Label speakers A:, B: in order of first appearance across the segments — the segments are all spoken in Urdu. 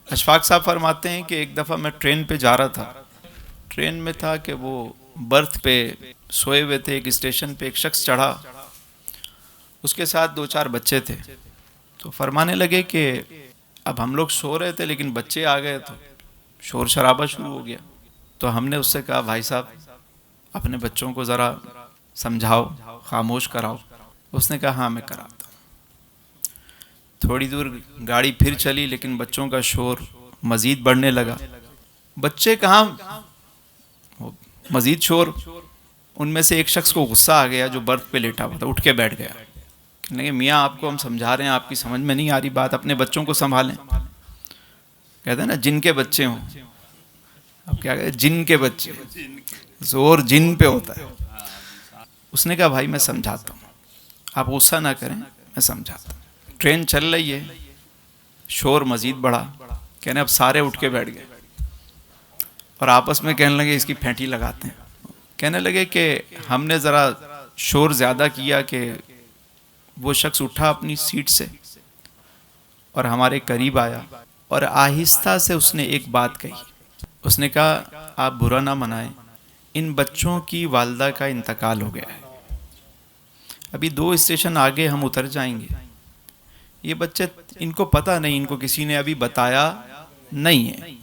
A: اشفاق صاحب فرماتے ہیں کہ ایک دفعہ میں ٹرین پہ جا رہا تھا، ٹرین میں تھا کہ وہ برتھ پہ سوئے ہوئے تھے، ایک اسٹیشن پہ ایک شخص چڑھا، اس کے ساتھ 2-4 بچے تھے، تو فرمانے لگے کہ اب ہم لوگ سو رہے تھے لیکن بچے آ گئے تو شور شرابہ شروع ہو گیا، تو ہم نے اس سے کہا بھائی صاحب اپنے بچوں کو ذرا سمجھاؤ، خاموش کراؤ۔ اس نے کہا ہاں میں کراتا ہوں۔ تھوڑی دور گاڑی پھر چلی لیکن بچوں کا شور مزید بڑھنے لگا، بچے کہاں، مزید شور۔ ان میں سے ایک شخص کو غصہ آ گیا جو برتھ پہ لیٹا ہوا تھا، اٹھ کے بیٹھ گیا، کہنے لگے میاں آپ کو ہم سمجھا رہے ہیں، آپ کی سمجھ میں نہیں آ رہی بات، اپنے بچوں کو سنبھالیں۔ کہتے ہیں نا جن کے بچے ہوں، اب کیا کہتے ہیں، جن کے بچے، زور جن پہ ہوتا ہے۔ اس نے کہا بھائی میں سمجھاتا ہوں، آپ غصہ نہ کریں، میں سمجھاتا ہوں۔ ٹرین چل رہی ہے، شور مزید بڑھا، کہنے اب سارے اٹھ کے بیٹھ گئے اور آپس میں کہنے لگے اس کی پھینٹی لگاتے ہیں۔ کہنے لگے کہ ہم نے ذرا شور زیادہ کیا کہ وہ شخص اٹھا اپنی سیٹ سے اور ہمارے قریب آیا اور آہستہ سے اس نے ایک بات کہی۔ اس نے کہا آپ برا نہ منائیں، ان بچوں کی والدہ کا انتقال ہو گیا ہے، ابھی 2 اسٹیشن آگے ہم اتر جائیں گے، یہ بچے ان کو پتہ نہیں، ان کو کسی نے ابھی بتایا نہیں ہے،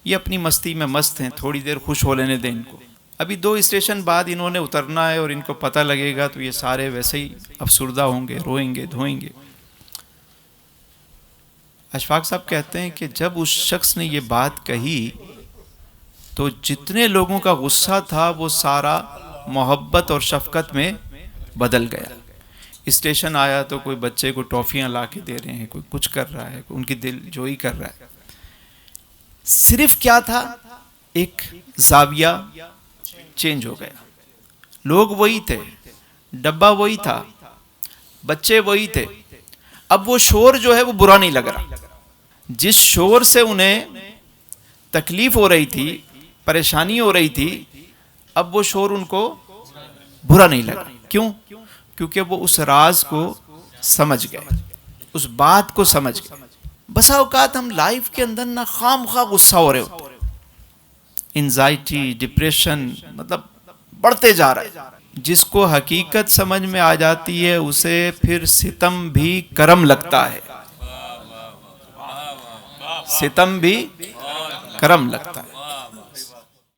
A: یہ اپنی مستی میں مست ہیں، تھوڑی دیر خوش ہو لینے دیں ان کو، ابھی 2 اسٹیشن بعد انہوں نے اترنا ہے اور ان کو پتہ لگے گا تو یہ سارے ویسے ہی افسردہ ہوں گے، روئیں گے دھوئیں گے۔ اشفاق صاحب کہتے ہیں کہ جب اس شخص نے یہ بات کہی تو جتنے لوگوں کا غصہ تھا وہ سارا محبت اور شفقت میں بدل گیا۔ اسٹیشن آیا تو کوئی بچے کو ٹافیاں لا کے دے رہے ہیں، کوئی کچھ کر رہا ہے، ان کی دل جوئی کر رہا ہے۔ صرف کیا تھا، ایک زاویہ چینج ہو گیا، لوگ وہی تھے، ڈبہ وہی تھا، بچے وہی تھے، اب وہ شور جو ہے وہ برا نہیں لگ رہا۔ جس شور سے انہیں تکلیف ہو رہی تھی، پریشانی ہو رہی تھی، اب وہ شور ان کو برا نہیں لگا۔ کیوں؟ کیونکہ وہ اس راز کو سمجھ گئے، اس بات کو سمجھ گئے۔ بسا اوقات ہم لائف کے اندر نہ خام خواہ غصہ ہو رہے ہوتے، انزائٹی، ڈپریشن مطلب بڑھتے جا رہا ہے۔ جس کو حقیقت سمجھ میں آ جاتی ہے اسے پھر ستم بھی کرم لگتا ہے، ستم بھی کرم لگتا ہے۔